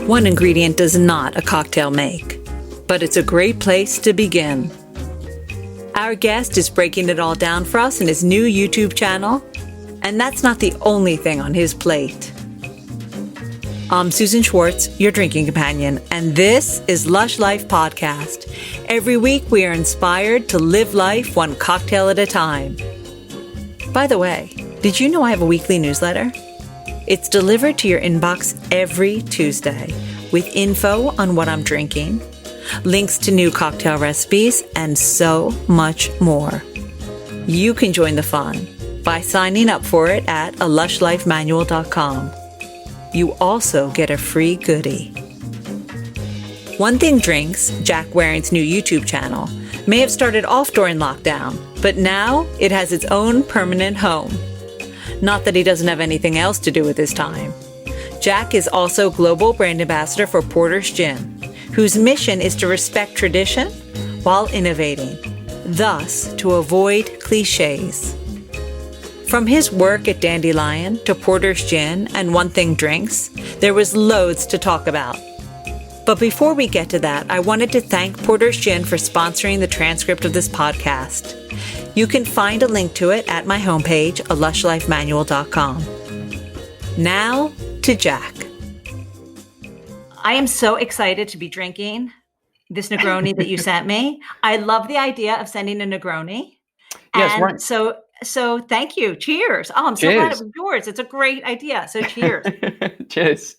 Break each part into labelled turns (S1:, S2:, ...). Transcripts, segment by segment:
S1: One ingredient does not a cocktail make, but it's a great place to begin. Our guest is breaking it all down for us in his new YouTube channel, and that's not the only thing on his plate. I'm Susan Schwartz, your drinking companion, and this is Lush Life Podcast. Every week we are inspired to live life one cocktail at a time. By the way, did you know I have a weekly newsletter? It's delivered to your inbox every Tuesday with info on what I'm drinking, links to new cocktail recipes, and so much more. You can join the fun by signing up for it at alushlifemanual.com. You also get a free goodie. One Thing Drinks, Jack Wareing's new YouTube channel, may have started off during lockdown, but now it has its own permanent home. Not that he doesn't have anything else to do with his time. Jack is also global brand ambassador for Porter's Gin, whose mission is to respect tradition while innovating, thus to avoid clichés. From his work at Dandelion to Porter's Gin and One Thing Drinks, there was loads to talk about. But before we get to that, I wanted to thank Porter's Gin for sponsoring the transcript of this podcast. You can find a link to it at my homepage, alushlifemanual.com. Now to Jack. I am so excited to be drinking this Negroni that you sent me. I love the idea of sending a Negroni.
S2: Yes,
S1: and
S2: right.
S1: So thank you. Cheers. Oh, I'm so glad it was yours. It's a great idea. So cheers.
S2: Cheers.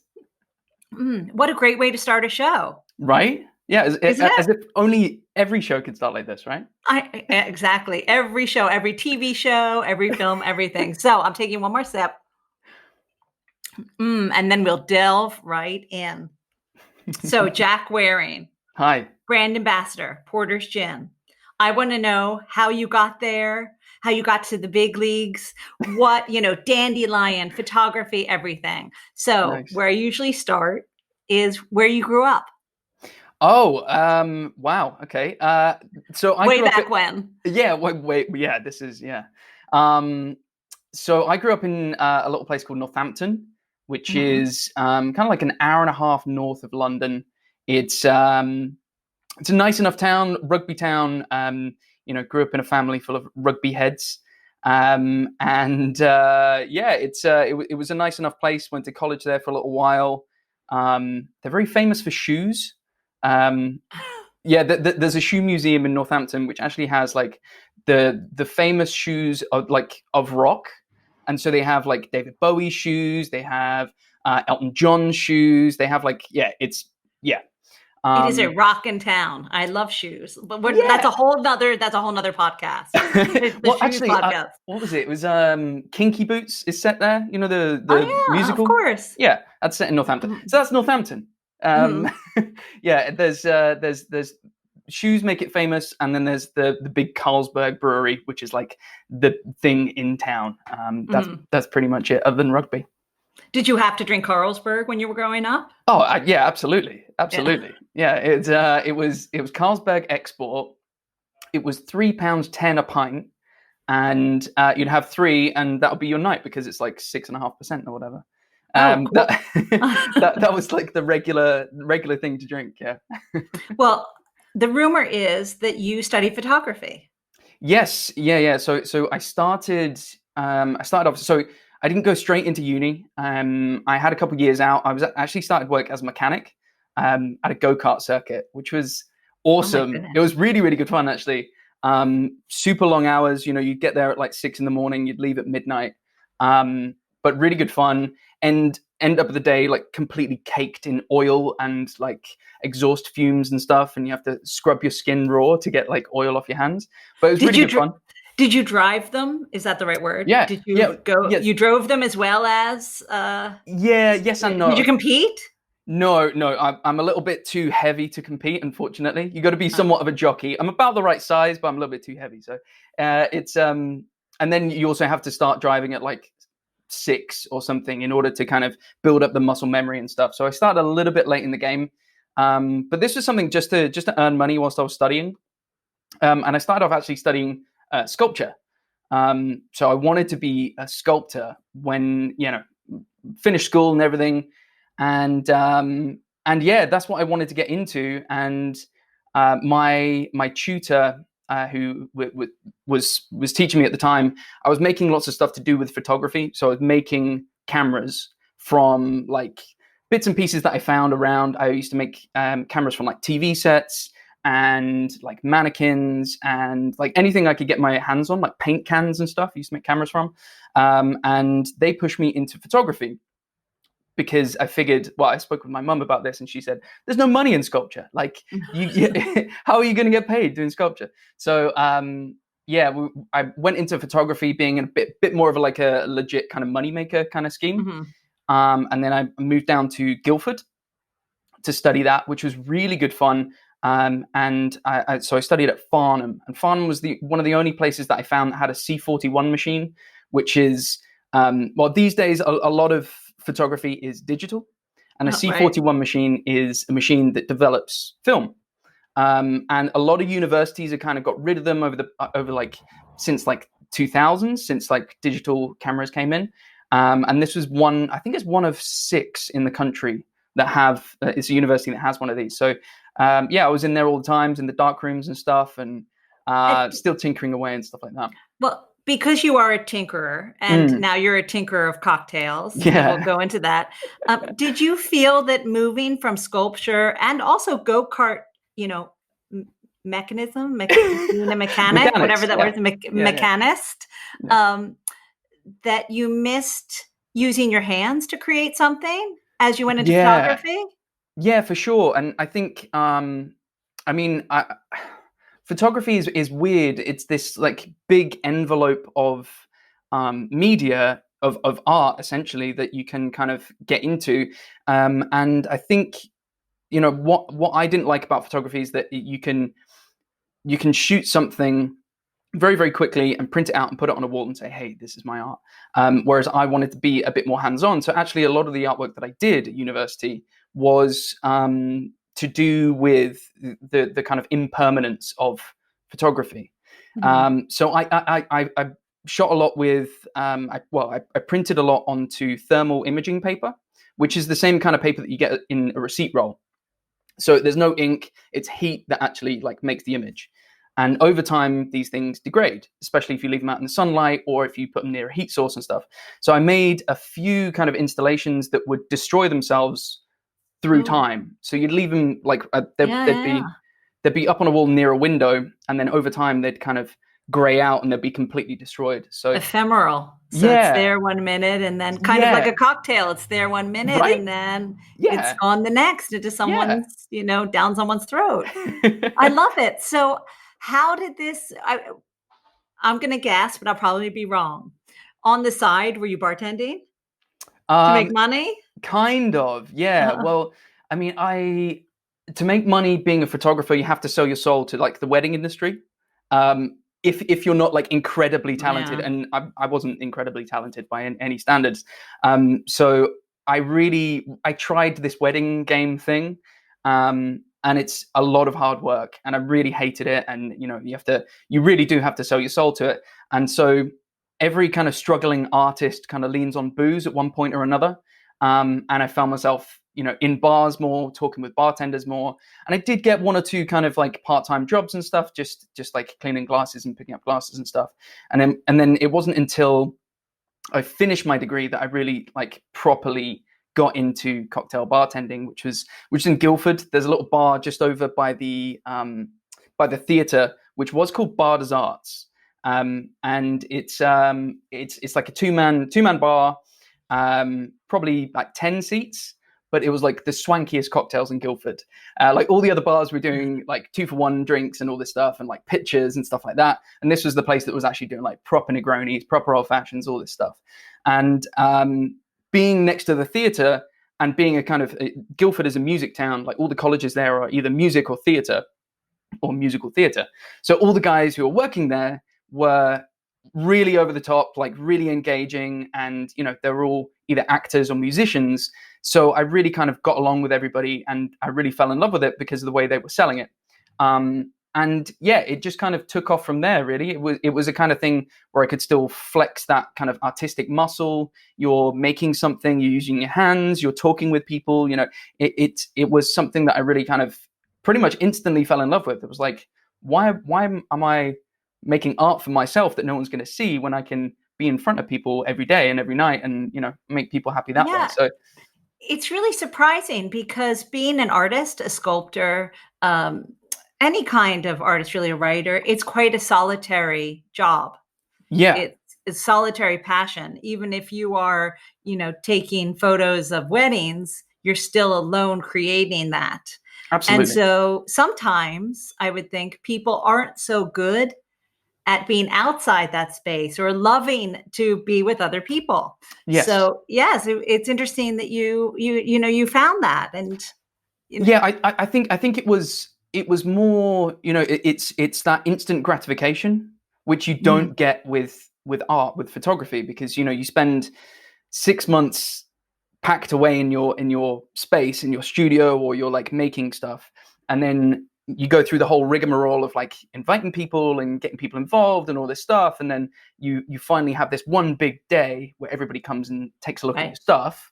S1: What a great way to start a show.
S2: Right? Yeah, as if only every show could start like this, right?
S1: Exactly. Every show, every TV show, every film, everything. So I'm taking one more sip. And then we'll delve right in. So Jack Wareing.
S2: Hi.
S1: Brand ambassador, Porter's Gin. I want to know how you got there, how you got to the big leagues, what, dandelion, photography, everything. So
S2: Nice.
S1: Where I usually start is where you grew up.
S2: Oh, wow. Okay. So I
S1: way
S2: grew up
S1: back when.
S2: Yeah. Wait. Yeah. This is So I grew up in a little place called Northampton, which is kind of like an hour and a half north of London. It's a nice enough town, rugby town. Grew up in a family full of rugby heads, it was a nice enough place. Went to college there for a little while. They're very famous for shoes. There's a shoe museum in Northampton which actually has like the famous shoes of rock, and so they have like David Bowie shoes. They have Elton John shoes. They have
S1: It is a rockin' town. I love shoes, but that's a whole nother podcast.
S2: Podcast. What was it? It was Kinky Boots is set there. You know the musical.
S1: Of course.
S2: Yeah, that's set in Northampton. So that's Northampton. There's shoes make it famous, and then there's the big Carlsberg brewery, which is like the thing in town. That's pretty much it, other than rugby.
S1: Did you have to drink Carlsberg when you were growing up?
S2: Oh, yeah, absolutely. Yeah, it was Carlsberg Export. It was £3.10 a pint, and you'd have 3, and that would be your night because it's like 6.5% or whatever.
S1: Cool.
S2: that was like the regular thing to drink. Yeah.
S1: Well, the rumor is that you studied photography.
S2: Yes. Yeah. So I started off. So I didn't go straight into uni. I had a couple of years out. I was actually started work as a mechanic at a go-kart circuit, which was awesome. It was really, really good fun, actually. Super long hours. You'd get there at like 6 a.m. You'd leave at midnight. But really good fun, and end up of the day like completely caked in oil and like exhaust fumes and stuff. And you have to scrub your skin raw to get like oil off your hands. But it was really good fun.
S1: Did you drive them? Is that the right word?
S2: Yeah.
S1: Did you go? Yes. You drove them as well as?
S2: Yes and no.
S1: Did you compete?
S2: No. I'm a little bit too heavy to compete. Unfortunately, you got to be somewhat of a jockey. I'm about the right size, but I'm a little bit too heavy. So it's and then you also have to start driving at like 6 or something in order to kind of build up the muscle memory and stuff. So I started a little bit late in the game, but this was something just to earn money whilst I was studying, and I started off actually studying sculpture. So I wanted to be a sculptor when finished school and everything, and and yeah, that's what I wanted to get into. And my tutor, who was teaching me at the time, I was making lots of stuff to do with photography. So I was making cameras from like bits and pieces that I found around. I used to make cameras from like TV sets and like mannequins and like anything I could get my hands on, like paint cans and stuff. I used to make cameras from. And they pushed me into photography because I figured, well, I spoke with my mum about this, and she said, "There's no money in sculpture. Like, how are you going to get paid doing sculpture?" So, I went into photography being a bit more of a legit kind of moneymaker kind of scheme.
S1: Mm-hmm.
S2: And then I moved down to Guildford to study that, which was really good fun. So I studied at Farnham, and Farnham was one of the only places that I found that had a C41 machine, which is, these days a lot of photography is digital, and a C41
S1: Right.
S2: machine is a machine that develops film. And a lot of universities have kind of got rid of them since 2000, since like digital cameras came in. And this was I think it's one of 6 in the country that have, it's a university that has one of these. So I was in there all the times in the dark rooms and stuff, and still tinkering away and stuff like that.
S1: Well, because you are a tinkerer, and now you're a tinkerer of cocktails, and we'll go into that. Did you feel that moving from sculpture and also go-kart, mechanism, being a mechanic, whatever that word, mechanist, that you missed using your hands to create something as you went into photography?
S2: Yeah, for sure. And I think, photography is weird. It's this like big envelope of media, of art, essentially, that you can kind of get into. And I think, what I didn't like about photography is that you can shoot something very, very quickly and print it out and put it on a wall and say, "Hey, this is my art." Whereas I wanted to be a bit more hands-on. So actually, a lot of the artwork that I did at university was to do with the kind of impermanence of photography.
S1: Mm-hmm.
S2: So I shot a lot with, I printed a lot onto thermal imaging paper, which is the same kind of paper that you get in a receipt roll. So there's no ink, it's heat that actually like makes the image. And over time, these things degrade, especially if you leave them out in the sunlight or if you put them near a heat source and stuff. So I made a few kind of installations that would destroy themselves through time. So you'd leave them like they'd be up on a wall near a window, and then over time they'd kind of gray out and they'd be completely destroyed. So
S1: ephemeral. So it's there 1 minute, and then kind of like a cocktail. It's there 1 minute, and then it's gone the next into someone's, down someone's throat. I love it. So how did this? I'm going to guess, but I'll probably be wrong. On the side, were you bartending to make money?
S2: Kind of, yeah. Well, I mean, to make money being a photographer, you have to sell your soul to like the wedding industry. If you're not like incredibly talented, and I wasn't incredibly talented by any standards. So I tried this wedding game thing, and it's a lot of hard work, and I really hated it. And you really do have to sell your soul to it. And so every kind of struggling artist kind of leans on booze at one point or another. And I found myself, in bars more, talking with bartenders more. And I did get 1 or 2 kind of like part-time jobs and stuff, just like cleaning glasses and picking up glasses and stuff. And then it wasn't until I finished my degree that I really like properly got into cocktail bartending, which is in Guildford. There's a little bar just over by the theatre, which was called Bar des Arts. And it's like a two-man bar. Probably like 10 seats, but it was like the swankiest cocktails in Guildford. Like all the other bars were doing like 2-for-1 drinks and all this stuff, and like pitchers and stuff like that. And this was the place that was actually doing like proper Negronis, proper old fashions, all this stuff. And being next to the theatre and being a kind of Guildford is a music town. Like all the colleges there are either music or theatre or musical theatre. So all the guys who were working there were really over the top, like really engaging, and they were all either actors or musicians. So I really kind of got along with everybody, and I really fell in love with it because of the way they were selling it. and yeah, it just kind of took off from there. Really, it was a kind of thing where I could still flex that kind of artistic muscle. You're making something, you're using your hands, you're talking with people. It was something that I really kind of pretty much instantly fell in love with. It was like, why am I making art for myself that no one's going to see when I can be in front of people every day and every night and make people happy that way. So
S1: it's really surprising because being an artist, a sculptor, any kind of artist, really a writer, it's quite a solitary job.
S2: Yeah,
S1: it's solitary passion. Even if you are taking photos of weddings, you're still alone creating that.
S2: absolutely.
S1: And so sometimes I would think people aren't so good at being outside that space or loving to be with other people.
S2: Yes.
S1: So yes, it's interesting that you found that. And
S2: yeah, I think it was more, it's that instant gratification which you don't get with art, with photography, because you spend 6 months packed away in your space, in your studio, or you're like making stuff, and then you go through the whole rigmarole of like inviting people and getting people involved and all this stuff, and then you finally have this one big day where everybody comes and takes a look at your stuff,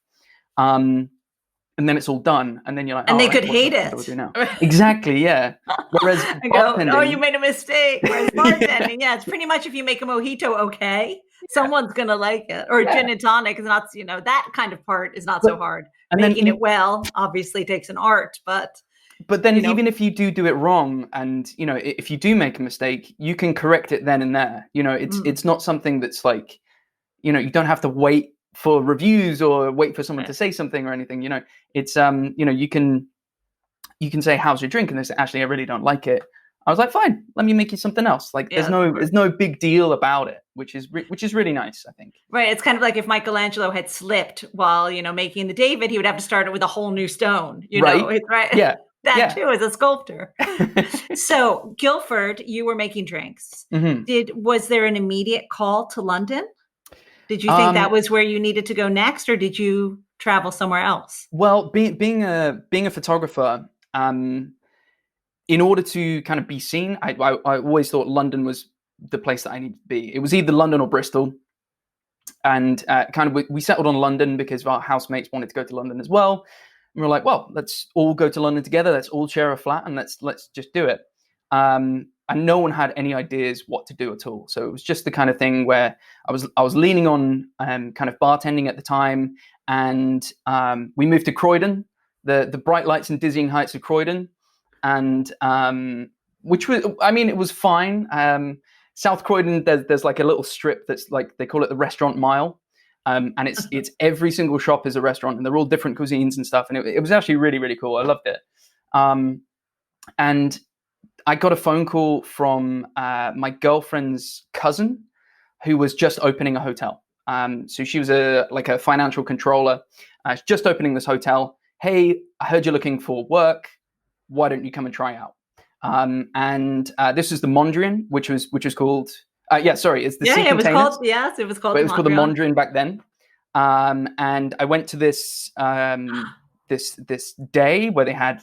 S2: and then it's all done, and then you're like,
S1: and they could hate it.
S2: What do we do now? Exactly, yeah. Whereas bartending,
S1: oh, you made a mistake. Whereas bartending, yeah, it's pretty much if you make a mojito, okay, someone's gonna like it, or gin and tonic is not, that kind of part is not so hard. And making it well obviously takes an art, but
S2: then even if you do it wrong, and if you do make a mistake, you can correct it then and there. It's not something that's like, you don't have to wait for reviews or wait for someone to say something or anything. It's you can say, how's your drink, and they say, actually, I really don't like it. I was like, fine, let me make you something else. Like, there's no big deal about it, which is really nice, I think.
S1: Right. It's kind of like if Michelangelo had slipped while making the David, he would have to start it with a whole new stone. Right.
S2: Yeah.
S1: That too, as a sculptor. So Guildford, you were making drinks.
S2: Mm-hmm.
S1: Was there an immediate call to London? Did you think that was where you needed to go next, or did you travel somewhere else?
S2: Well, being a photographer, in order to kind of be seen, I always thought London was the place that I needed to be. It was either London or Bristol, and we settled on London because our housemates wanted to go to London as well. And we were like, well, let's all go to London together. Let's all share a flat, and let's just do it. And no one had any ideas what to do at all. So it was just the kind of thing where I was leaning on kind of bartending at the time, and we moved to Croydon, the bright lights and dizzying heights of Croydon, and which was, it was fine. South Croydon, there's like a little strip that's like, they call it the restaurant mile, and it's every single shop is a restaurant, and they're all different cuisines and stuff, and it was actually really, really cool. I loved it, and I got a phone call from my girlfriend's cousin, who was just opening a hotel. So she was a financial controller. She's just opening this hotel. Hey, I heard you're looking for work. Why don't you come and try out? And this is the Mondrian, which was called. It's the Sea
S1: it was
S2: Containers.
S1: called. Yes, it was called.
S2: But it was called the Mondrian back then. And I went to this this day where they had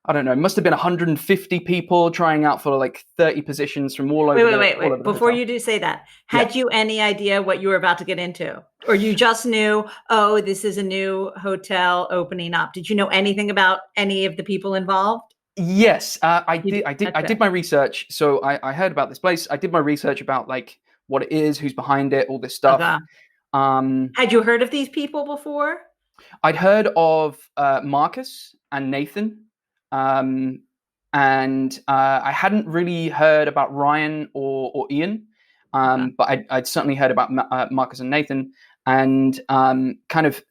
S2: I don't know, it must have been 150 people trying out for 30 positions from all over.
S1: Wait. Before you do say that, had you any idea what you were about to get into? Or you just knew, oh, this is a new hotel opening up? Did you know anything about any of the people involved?
S2: Yes, I did my research. So I heard about this place. I did my research about what it is, who's behind it, all this stuff.
S1: Okay. Had you heard of these people before?
S2: I'd heard of Marcus and Nathan. And I hadn't really heard about Ryan or Ian, but I'd certainly heard about Marcus and Nathan, and kind of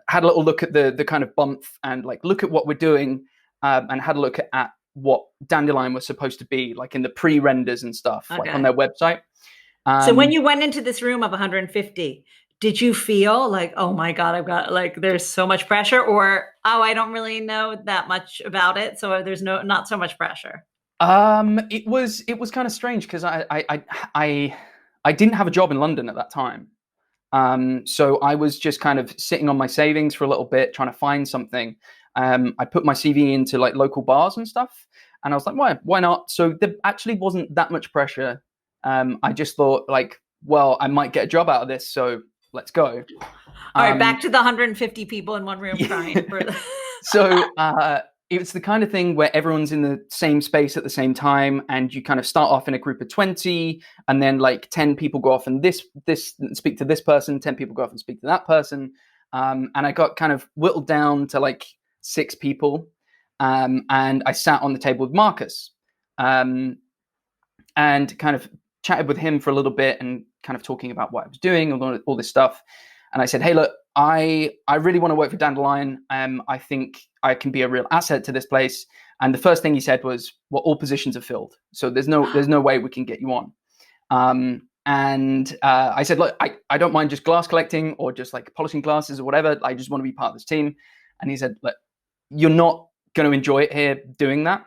S2: had a little look at the kind of bump, and look at what we're doing, and had a look at what Dandelion was supposed to be in the pre-renders and stuff, on their website.
S1: So when you went into this room of 150, did you feel like, oh my God, I've got there's so much pressure, or, oh, I don't really know that much about it, so there's not so much pressure?
S2: It was kind of strange because I didn't have a job in London at that time. So I was just kind of sitting on my savings for a little bit, trying to find something. I put my CV into local bars and stuff, And I was like, why not? So there actually wasn't that much pressure. I just thought like, well, I might get a job out of this, so let's go.
S1: All right, back to the 150 people in one room
S2: Yeah.
S1: crying.
S2: So it's the kind of thing where everyone's in the same space at the same time, and you kind of start off in a group of 20, and then like 10 people go off and this speak to this person, 10 people go off and speak to that person. And I got kind of whittled down to like 6 people. And I sat on the table with Marcus, and kind of chatted with him for a little bit and kind of talking about what I was doing and all this stuff. And I said, hey, look, I really want to work for Dandelion. I think I can be a real asset to this place. And the first thing he said was, well, all positions are filled, so there's no way we can get you on. And I said, look, I don't mind just glass collecting or just like polishing glasses or whatever. I just want to be part of this team. And he said, look, you're not going to enjoy it here doing that,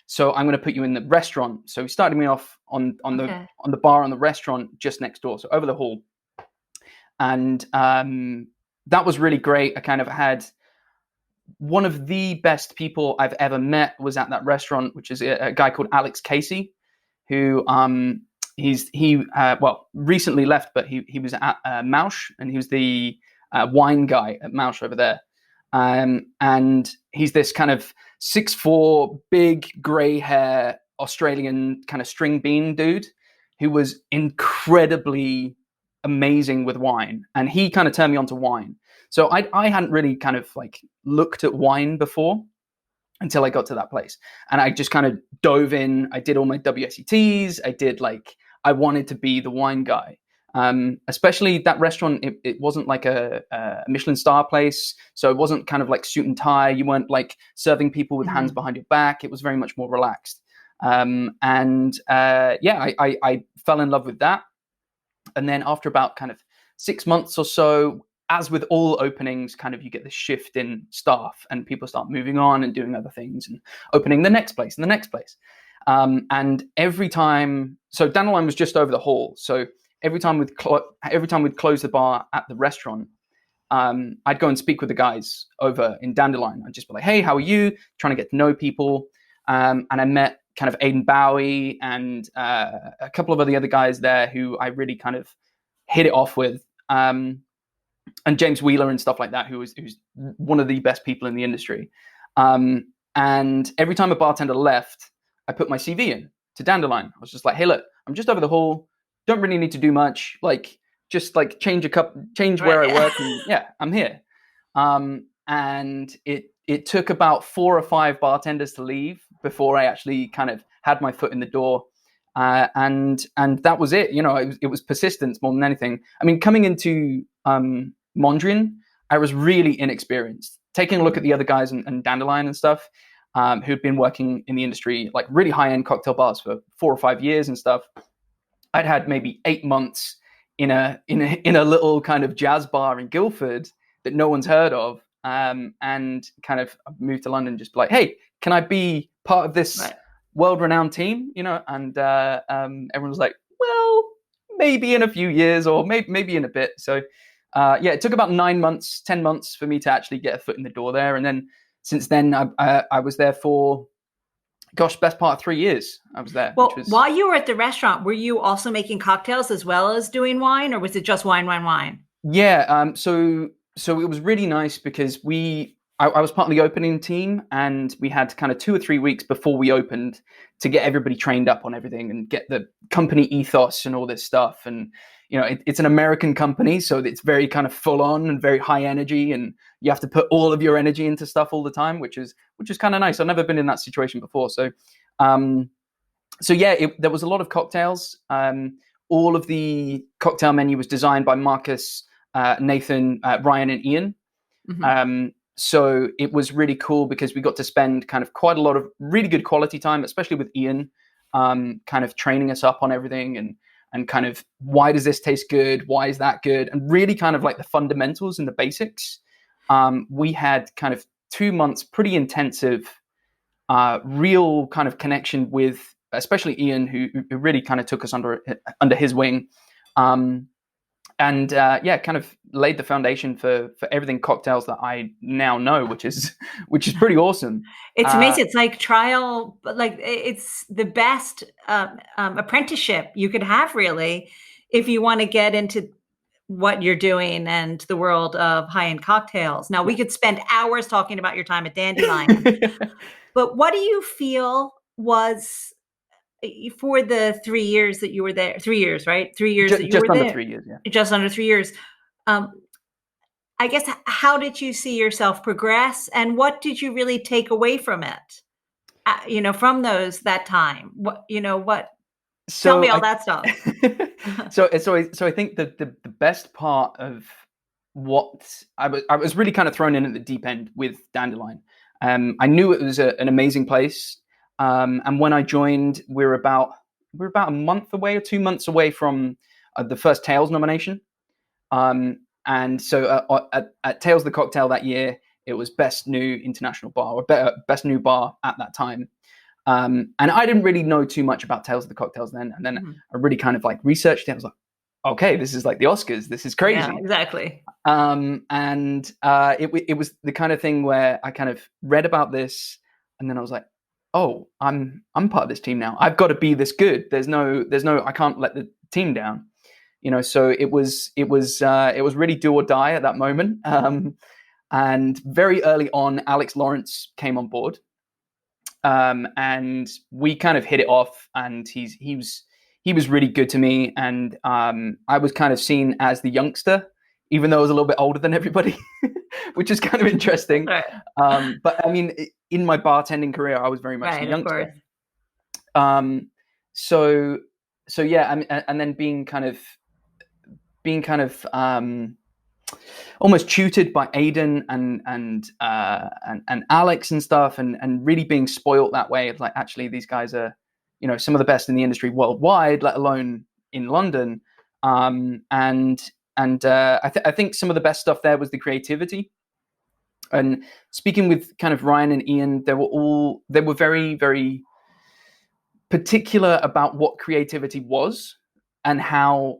S2: so I'm going to put you in the restaurant. So he started me off on the bar on the restaurant just next door, so over the hall. And that was really great. I kind of had one of the best people I've ever met was at that restaurant, which is a guy called Alex Casey, who recently left, but he was at Mausch, and he was the wine guy at Mausch over there. And he's this kind of 6'4", big grey hair Australian kind of string bean dude who was incredibly amazing with wine, and he kind of turned me on to wine. So I hadn't really kind of like looked at wine before until I got to that place, and I just kind of dove in. I did all my WSETs. I wanted to be the wine guy. Especially that restaurant, it wasn't like a Michelin star place, so it wasn't kind of like suit and tie. You weren't like serving people with hands behind your back. It was very much more relaxed. I fell in love with that. And then after about kind of 6 months or so, as with all openings, kind of you get this shift in staff and people start moving on and doing other things and opening the next place and the next place. And every time, so Dandelion was just over the hall. So every time we'd close the bar at the restaurant, I'd go and speak with the guys over in Dandelion. I'd just be like, hey, how are you? Trying to get to know people. And I met kind of Aidan Bowie and a couple of the other guys there who I really kind of hit it off with. And James Wheeler and stuff like that, who's one of the best people in the industry. And every time a bartender left, I put my CV in to Dandelion. I was just like, hey, look, I'm just over the hall. Don't really need to do much. Like, just like change where I work, and yeah, I'm here. And it took about 4 or 5 bartenders to leave before I actually kind of had my foot in the door. And that was it. You know, it was persistence more than anything. I mean, coming into Mondrian, I was really inexperienced. Taking a look at the other guys and Dandelion and stuff, who'd been working in the industry, like really high-end cocktail bars for 4 or 5 years and stuff. I'd had maybe 8 months in a little kind of jazz bar in Guildford that no one's heard of, and kind of moved to London, just like, hey, can I be part of this world-renowned team? You know, and everyone was like, well, maybe in a few years or maybe in a bit. So it took about 9 months, 10 months for me to actually get a foot in the door there, and then since then I was there for, best part of 3 years. I was there.
S1: Well, while you were at the restaurant, were you also making cocktails as well as doing wine, or was it just wine?
S2: Yeah. So it was really nice because I was part of the opening team, and we had kind of 2 or 3 weeks before we opened to get everybody trained up on everything and get the company ethos and all this stuff. And, you know, it's an American company, so it's very kind of full on and very high energy, and you have to put all of your energy into stuff all the time, which is kind of nice. I've never been in that situation before. So, there was a lot of cocktails. All of the cocktail menu was designed by Marcus, Nathan, Ryan, and Ian. Mm-hmm. So it was really cool because we got to spend kind of quite a lot of really good quality time, especially with Ian, kind of training us up on everything and kind of, why does this taste good? Why is that good? And really kind of like the fundamentals and the basics. We had kind of 2 months, pretty intensive, real kind of connection with, especially Ian, who really kind of took us under his wing. kind of laid the foundation for everything cocktails that I now know, which is pretty awesome.
S1: It's amazing. It's like trial, but like it's the best apprenticeship you could have, really, if you want to get into what you're doing and the world of high-end cocktails. Now, we could spend hours talking about your time at Dandelion, but what do you feel was for the 3 years that you were there? 3 years, right? 3 years that you
S2: just
S1: were
S2: under
S1: there.
S2: 3 years, yeah.
S1: Just under 3 years. I guess, how did you see yourself progress, and what did you really take away from it? From that time. Tell me all that stuff.
S2: So I think the best part of what I was really kind of thrown in at the deep end with Dandelion. I knew it was an amazing place, and when I joined, we're about a month away or 2 months away from the first Tales nomination. And so at Tales the Cocktail that year, it was Best New International Bar, or Best New Bar at that time. And I didn't really know too much about Tales of the Cocktails then. And then I really kind of like researched it. I was like, okay, this is like the Oscars. This is crazy.
S1: Yeah, exactly.
S2: It was the kind of thing where I kind of read about this, and then I was like, oh, I'm part of this team now. I've got to be this good. There's no, I can't let the team down. So it was really do or die at that moment. And very early on, Alex Lawrence came on board. And we kind of hit it off, and he was really good to me. And I was kind of seen as the youngster, even though I was a little bit older than everybody, which is kind of interesting.
S1: Right.
S2: But I mean, in my bartending career, I was very much the youngster. So yeah, and then being kind of almost tutored by Aidan and Alex and stuff, and really being spoiled that way. It's like, actually, these guys are, some of the best in the industry worldwide, let alone in London. I think some of the best stuff there was the creativity. And speaking with kind of Ryan and Ian, they were very, very particular about what creativity was, and how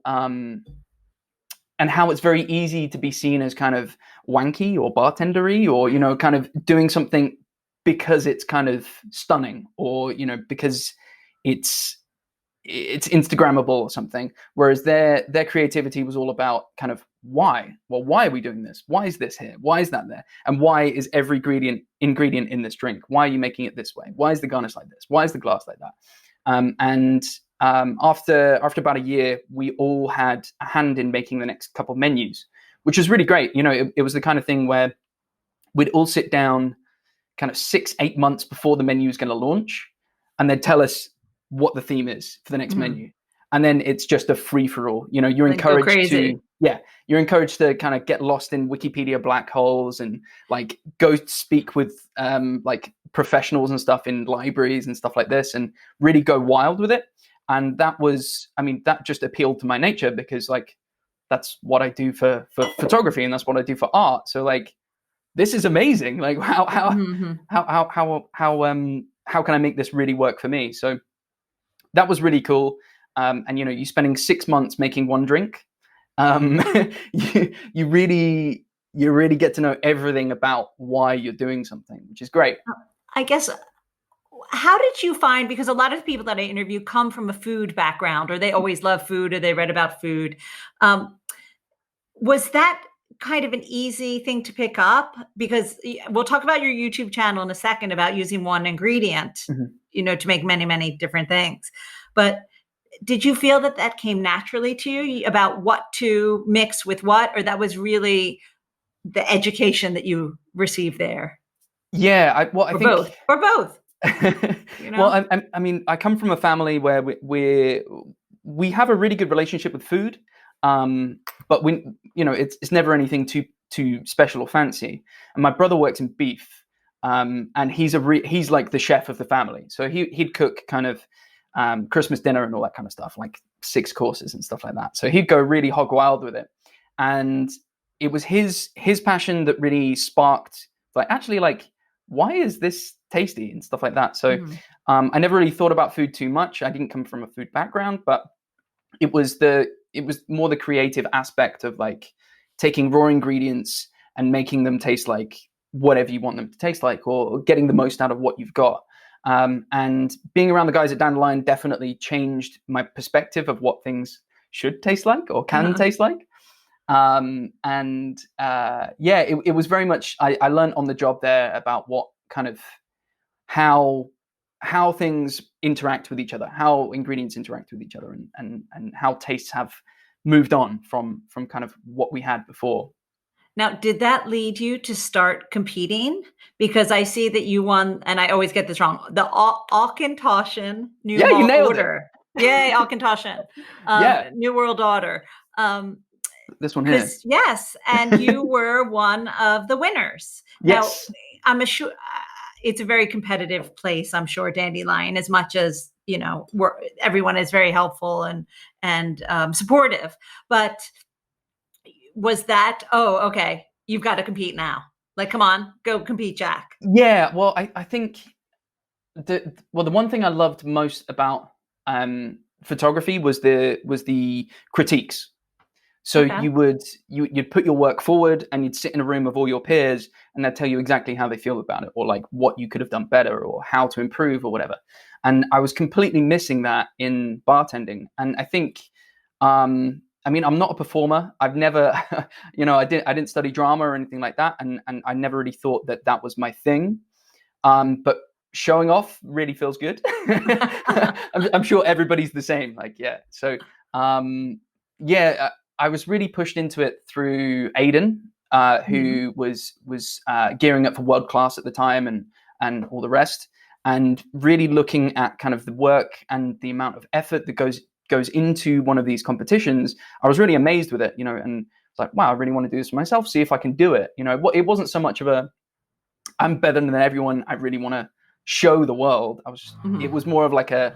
S2: it's very easy to be seen as kind of wanky or bartendery, or kind of doing something because it's kind of stunning, or because it's Instagrammable or something. Whereas their creativity was all about kind of why. Well, why are we doing this? Why is this here? Why is that there? And why is every ingredient in this drink? Why are you making it this way? Why is the garnish like this? Why is the glass like that? After about a year, we all had a hand in making the next couple of menus, which was really great. It was the kind of thing where we'd all sit down kind of 6-8 months before the menu is going to launch, and they'd tell us what the theme is for the next menu. And then it's just a free for all. You're encouraged you're encouraged to kind of get lost in Wikipedia black holes, and like go speak with like professionals and stuff in libraries and stuff like this, and really go wild with it. And that just appealed to my nature, because like that's what I do for photography, and that's what I do for art. So like, this is amazing. Like how can I make this really work for me? So that was really cool. And you spending 6 months making one drink, you really get to know everything about why you're doing something, which is great.
S1: I guess, how did you find, because a lot of people that I interview come from a food background, or they always love food, or they read about food. Was that kind of an easy thing to pick up? Because we'll talk about your YouTube channel in a second, about using one ingredient, to make many, many different things. But did you feel that came naturally to you, about what to mix with what, or that was really the education that you received there?
S2: Yeah, I think
S1: both. Or both.
S2: Well, I come from a family where we have a really good relationship with food, but it's never anything too special or fancy. And my brother works in beef, and he's like the chef of the family. So he'd cook kind of Christmas dinner and all that kind of stuff, like 6 courses and stuff like that. So he'd go really hog wild with it, and it was his passion that really sparked, like, actually, like, why is this tasty and stuff like that. So I never really thought about food too much. I didn't come from a food background, but it was the it was more the creative aspect of like taking raw ingredients and making them taste like whatever you want them to taste like, or getting the most out of what you've got. And being around the guys at Dandelion definitely changed my perspective of what things should taste like or can taste like. It was very much, I learned on the job there about what kind of how things interact with each other, how ingredients interact with each other, and how tastes have moved on from kind of what we had before.
S1: Now, did that lead you to start competing? Because I see that you won, and I always get this wrong, the Auchentoshan New
S2: You
S1: World
S2: nailed
S1: Order. Yay, Auchentoshan. New World Order.
S2: This one here.
S1: Yes, and you were one of the winners.
S2: Yes.
S1: Now, I'm sure it's a very competitive place, I'm sure, Dandelion, as much as, everyone is very helpful and supportive. But was that, okay, you've got to compete now. Like, come on, go compete, Jack.
S2: Yeah, well, I think the one thing I loved most about photography was the critiques. So you'd put your work forward and you'd sit in a room of all your peers and they'd tell you exactly how they feel about it, or like what you could have done better or how to improve or whatever. And I was completely missing that in bartending. And I think, I'm not a performer. I've never, I didn't study drama or anything like that. And I never really thought that was my thing. But showing off really feels good. I'm sure everybody's the same. Like, yeah. So, I was really pushed into it through Aiden, who was gearing up for world class at the time and all the rest, and really looking at kind of the work and the amount of effort that goes into one of these competitions. I was really amazed with it, and it's like, wow, I really want to do this for myself, see if I can do it. It wasn't so much of I'm better than everyone, I really want to show the world. It was more of like I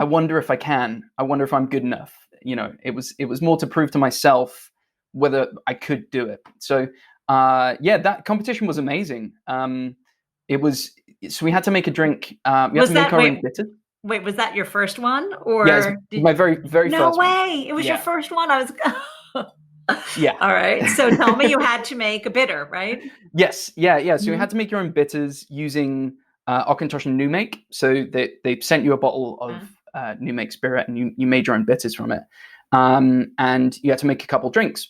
S2: wonder if I can, I wonder if I'm good enough. It was more to prove to myself whether I could do it. So that competition was amazing. So we had to make a drink. We had to make our own bitter.
S1: Wait, was that your first one? Or
S2: yeah, my very first one.
S1: No way. It was your first one. I was Yeah. All right. So tell me, you had to make a bitter, right?
S2: Yes. Yeah. So you had to make your own bitters using Auchentoshan New Make. So they sent you a bottle of New Make spirit, and you made your own bitters from it. And you had to make a couple drinks.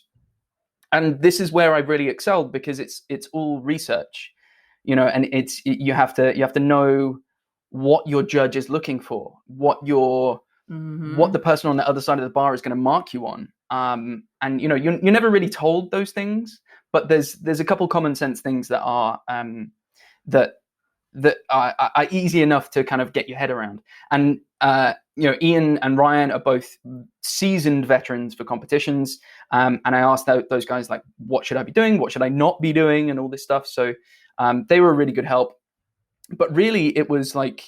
S2: And this is where I really excelled, because it's all research, and you have to know what your judge is looking for, what the person on the other side of the bar is going to mark you on. And you're never really told those things, but there's a couple common sense things that are that are easy enough to kind of get your head around. And Ian and Ryan are both seasoned veterans for competitions, and I asked those guys, like, what should I be doing, what should I not be doing, and all this stuff. So they were a really good help. But really, it was like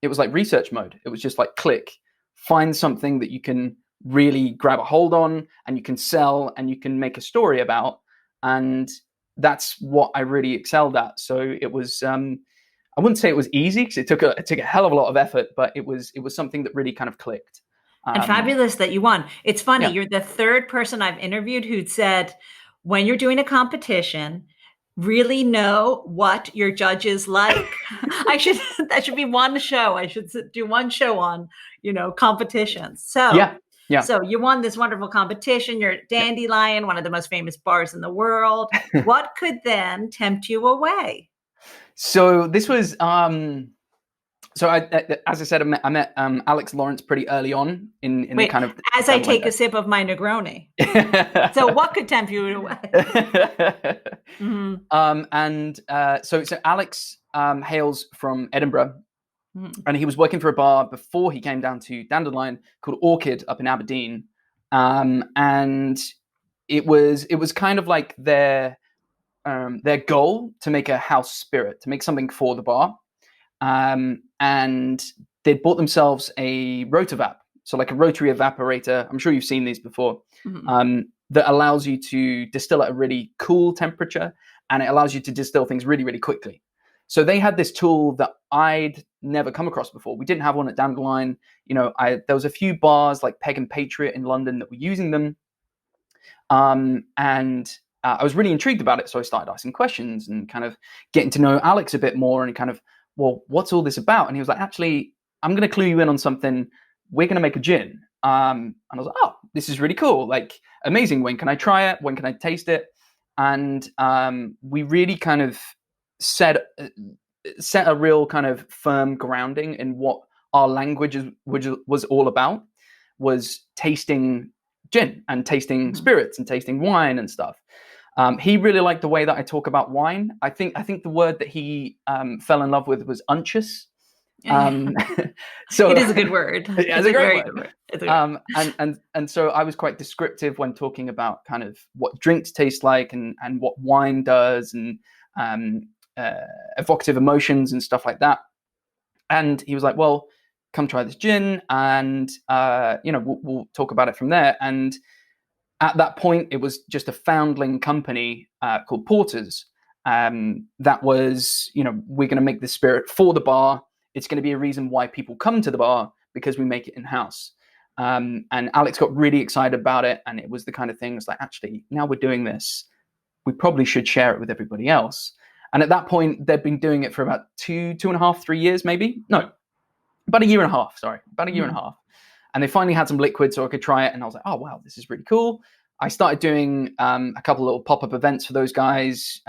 S2: research mode. It was just like, click, find something that you can really grab a hold on and you can sell and you can make a story about. And that's what I really excelled at. So it was, I wouldn't say it was easy, because it took a hell of a lot of effort, but it was something that really kind of clicked.
S1: And fabulous that you won. It's funny. Yeah. You're the third person I've interviewed who'd said, when you're doing a competition, really know what your judges like. That should be one show. I should do one show on, competitions. So yeah. So you won this wonderful competition. You're at Dandelion, one of the most famous bars in the world. What could then tempt you away?
S2: So this was, as I said, I met Alex Lawrence pretty early on in the kind of.
S1: As I take a sip of my Negroni. So what could tempt you away?
S2: So Alex hails from Edinburgh, and he was working for a bar before he came down to Dandelion called Orchid up in Aberdeen, and it was kind of like their goal to make a house spirit, to make something for the bar. And they'd bought themselves a rotovap, so like a rotary evaporator. I'm sure you've seen these before. That allows you to distill at a really cool temperature, and it allows you to distill things really, really quickly. So they had this tool that I'd never come across before. We didn't have one at Dandelion. There was a few bars like Peg and Patriot in London that were using them. And I was really intrigued about it. So I started asking questions and kind of getting to know Alex a bit more and kind of, well, what's all this about? And he was like, actually, I'm going to clue you in on something. We're going to make a gin. And I was like, oh, this is really cool. Like, amazing. When can I try it? When can I taste it? And we really kind of set a real kind of firm grounding in what our language was all about, was tasting gin and tasting spirits and tasting wine and stuff. He really liked the way that I talk about wine. I think the word that he fell in love with was unctuous.
S1: So it is a good word.
S2: It's a great word. And so I was quite descriptive when talking about kind of what drinks taste like and what wine does, and evocative emotions and stuff like that. And he was like, well, come try this gin, and we'll talk about it from there. And at that point, it was just a foundling company called Porter's. That was, we're going to make this spirit for the bar. It's going to be a reason why people come to the bar, because we make it in-house. And Alex got really excited about it. And it was the kind of thing, it's like, actually, now we're doing this, we probably should share it with everybody else. And at that point, they'd been doing it for about 2.5, 3 years, maybe. No, about a year and a half. And they finally had some liquid so I could try it. And I was like, oh, wow, this is really cool. I started doing a couple of little pop-up events for those guys.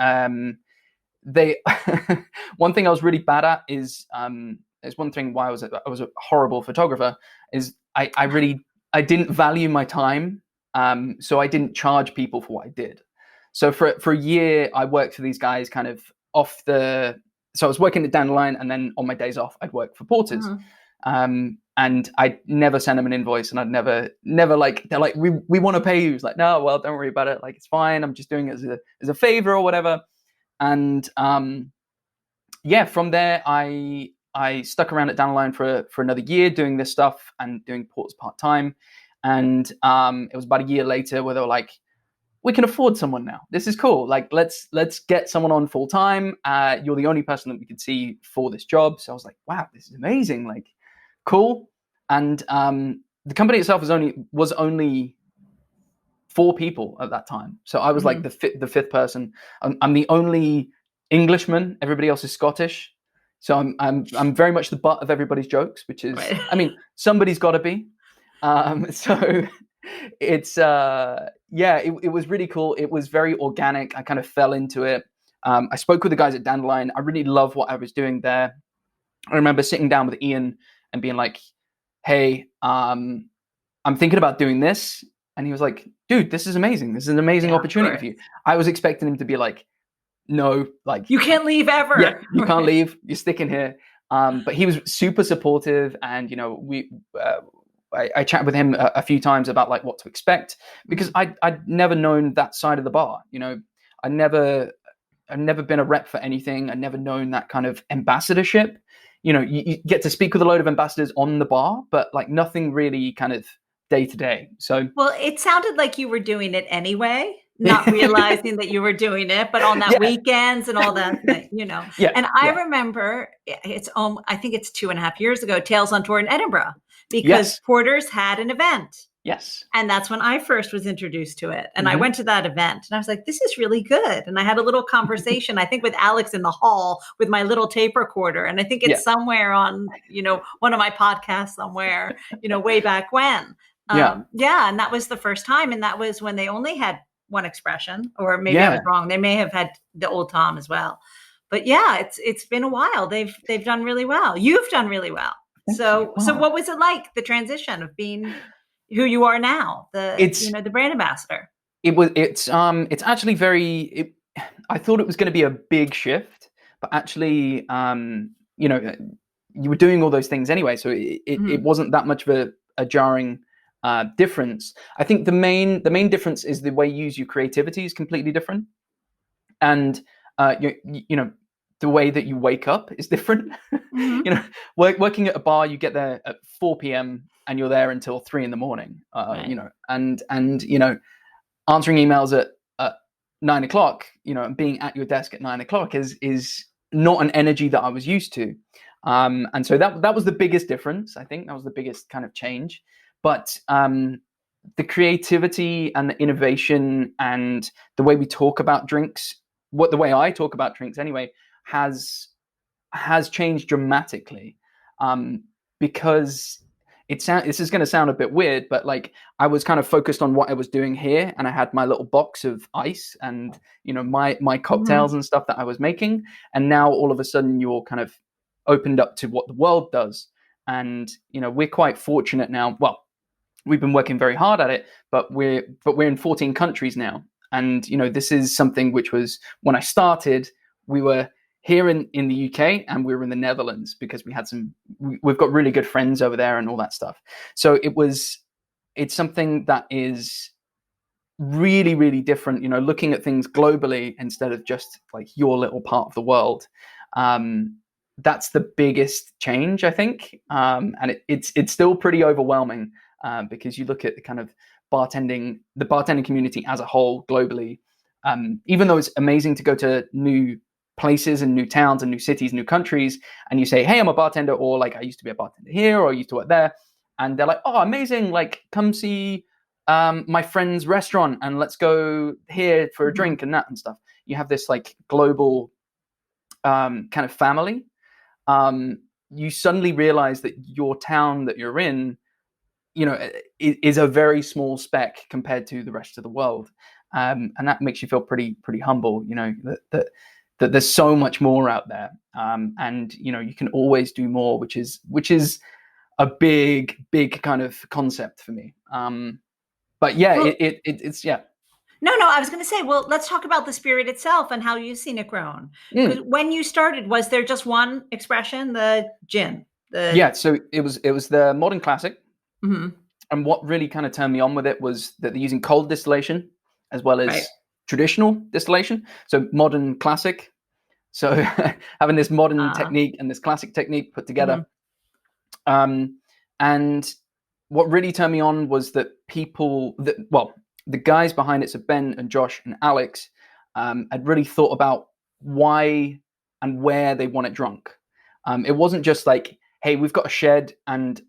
S2: They one thing I was really bad at is one thing why I was a horrible photographer is I didn't value my time. So I didn't charge people for what I did. So for a year, I worked for these guys kind of so I was working at Dandelion, and then on my days off, I'd work for Porter's. And I'd never send them an invoice, and I'd never like, they're like, we want to pay you. It's like, no, well, don't worry about it. Like, it's fine. I'm just doing it as a favor or whatever. And from there, I stuck around at Dandelion for another year doing this stuff and doing Porter's part-time. And it was about a year later where they were like, we can afford someone now. This is cool. Like, let's get someone on full time. You're the only person that we could see for this job. So I was like, wow, this is amazing. Like, cool. And the company itself was only 4 people at that time. So I was like the fifth person. I'm the only Englishman. Everybody else is Scottish. So I'm very much the butt of everybody's jokes, which is, right. I mean, somebody's got to be. So it's it was really cool. It was very organic. I kind of fell into it. I spoke with the guys at Dandelion. I really love what I was doing there. I remember sitting down with Ian and being like, hey, I'm thinking about doing this. And he was like, dude, this is amazing. This is an amazing opportunity for you. I was expecting him to be like, no, like,
S1: you can't leave ever.
S2: Yeah, you can't leave. You're sticking here. But he was super supportive. And, I chatted with him a few times about like what to expect, because I'd never known that side of the bar. I've never been a rep for anything. I'd never known that kind of ambassadorship. You get to speak with a load of ambassadors on the bar, but like nothing really kind of day to day. So,
S1: well, it sounded like you were doing it anyway, not realizing that you were doing it, but on that weekends and all that, Yeah. And I remember I think it's 2.5 years ago, Tales on Tour in Edinburgh, because Porter's had an event.
S2: Yes.
S1: And that's when I first was introduced to it. And I went to that event and I was like, this is really good. And I had a little conversation, I think with Alex in the hall with my little tape recorder. And I think it's somewhere on, one of my podcasts somewhere, way back when. And that was the first time. And that was when they only had one expression, or maybe I was wrong. They may have had the Old Tom as well. But it's been a while. They've done really well. You've done really well. So what was it like, the transition of being who you are now, the brand ambassador?
S2: It's actually very. I thought it was going to be a big shift, but actually, you were doing all those things anyway, so it wasn't that much of a jarring difference. I think the main difference is the way you use your creativity is completely different, and the way that you wake up is different. Working at a bar, you get there at 4 p.m. and you're there until 3 a.m. Right. And answering emails at 9 o'clock, and being at your desk at 9 o'clock is not an energy that I was used to. And so that was the biggest difference. I think that was the biggest kind of change. But the creativity and the innovation and the way we talk about drinks, the way I talk about drinks anyway, has changed dramatically. Because this is going to sound a bit weird, but like I was kind of focused on what I was doing here, and I had my little box of ice and my cocktails and stuff that I was making, and now all of a sudden you're kind of opened up to what the world does. And we're quite fortunate now. Well, we've been working very hard at it, but we're in 14 countries now, and this is something which was, when I started, we were here in the UK, and we were in the Netherlands because we've got really good friends over there and all that stuff. So it's something that is really, really different, looking at things globally instead of just like your little part of the world. That's the biggest change, I think. And it's still pretty overwhelming because you look at the kind of the bartending community as a whole globally. Even though it's amazing to go to new places and new towns and new cities, new countries, and you say, hey, I'm a bartender, or like I used to be a bartender here, or I used to work there, and they're like, oh, amazing, like come see my friend's restaurant and let's go here for a drink and that and stuff. You have this like global kind of family. You suddenly realize that your town that you're in, is a very small speck compared to the rest of the world, and that makes you feel pretty humble, that there's so much more out there, and you can always do more, which is a big kind of concept for me. But yeah, well, it's yeah.
S3: No, I was going to say, well, let's talk about the spirit itself and how you've seen it grown. When you started, was there just one expression, the gin?
S2: Yeah, so it was the modern classic, and what really kind of turned me on with it was that they're using cold distillation as well as traditional distillation. So modern classic. So having this modern technique and this classic technique put together. And what really turned me on was that the guys behind it, so Ben and Josh and Alex, had really thought about why and where they want it drunk. It wasn't just like, hey, we've got a shed and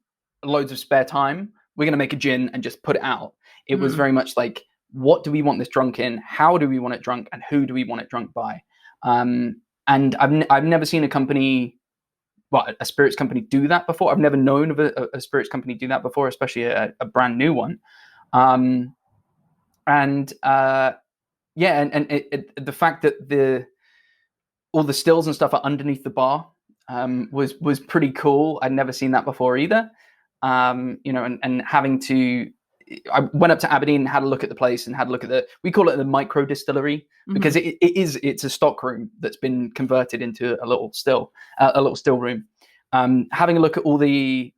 S2: loads of spare time, we're going to make a gin and just put it out. It was very much like, what do we want this drunk in? How do we want it drunk? And who do we want it drunk by? And I've never seen a spirits company do that before. I've never known of a spirits company do that before, especially a brand new one. The fact that all the stills and stuff are underneath the bar was pretty cool. I'd never seen that before either. And having to, I went up to Aberdeen and had a look at the place and had a look at we call it the Micro Distillery, because it's a stock room that's been converted into a little still room. Having a look at all the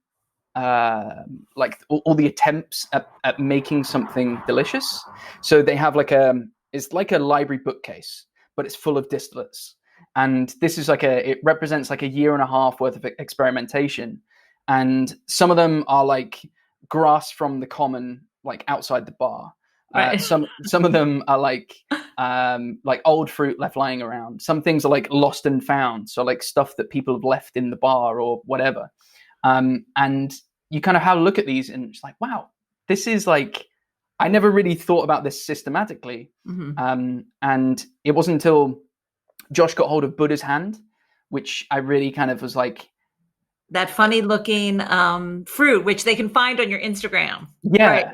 S2: all the attempts at making something delicious. So they have it's like a library bookcase, but it's full of distillates. And this is it represents like a year and a half worth of experimentation. And some of them are like grass from the common, like outside the bar. Some of them are like old fruit left lying around. Some things are like lost and found, so like stuff that people have left in the bar or whatever. And you kind of have a look at these and it's like, wow, this is like, I never really thought about this systematically. And it wasn't until Josh got hold of Buddha's hand, which I really kind of was like,
S3: that funny looking fruit, which they can find on your Instagram.
S2: Yeah.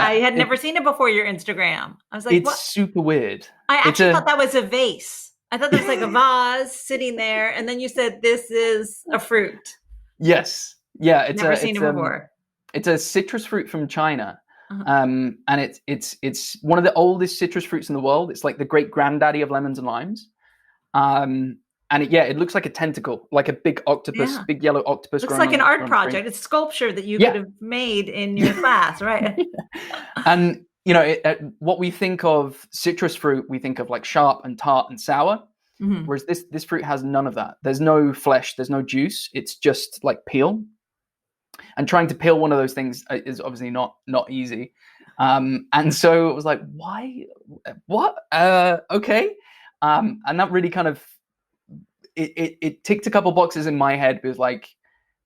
S3: I had never seen it before your Instagram. I was like,
S2: it's super weird.
S3: I actually thought that was a vase. I thought that was like a vase sitting there. And then you said, this is a fruit.
S2: Yes. Yeah. It's
S3: never seen it before.
S2: It's a citrus fruit from China. And it's one of the oldest citrus fruits in the world. It's like the great granddaddy of lemons and limes. And it looks like a tentacle, like a big octopus, big yellow octopus.
S3: Looks like an art project. It's sculpture that you could have made in your class, right?
S2: And, what we think of citrus fruit, we think of like sharp and tart and sour. Whereas this fruit has none of that. There's no flesh, there's no juice. It's just like peel. And trying to peel one of those things is obviously not easy. And so it was like, why? What? Okay. And that really kind of it ticked a couple boxes in my head. Because like,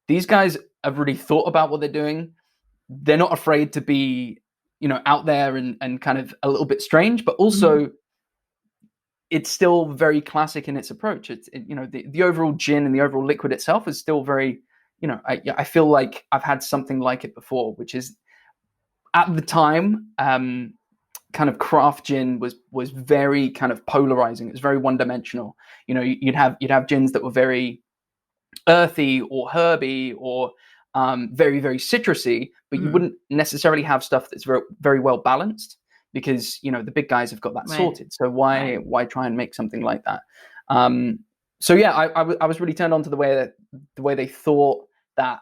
S2: these guys have really thought about what they're doing. They're not afraid to be, out there and kind of a little bit strange, but also it's still very classic in its approach. The overall gin and the overall liquid itself is still very, I feel like I've had something like it before, which is at the time, kind of craft gin was very kind of polarizing. It was very one dimensional. You'd have gins that were very earthy or herby or very, very citrusy, but you wouldn't necessarily have stuff that's very, very well balanced, because the big guys have got that sorted. So why try and make something like that? So yeah, I was really turned on to the way they thought that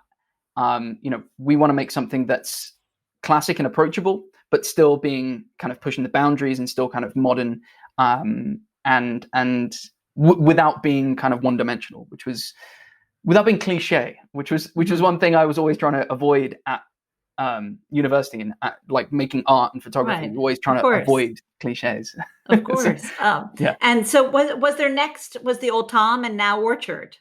S2: we want to make something that's classic and approachable, but still being kind of pushing the boundaries and still kind of modern, and without being kind of one dimensional, without being cliche, which was one thing I was always trying to avoid at university, and like making art and photography. Always trying to avoid cliches.
S3: Of course.
S2: Yeah.
S3: And so was there next was the Old Tom and now Orchard.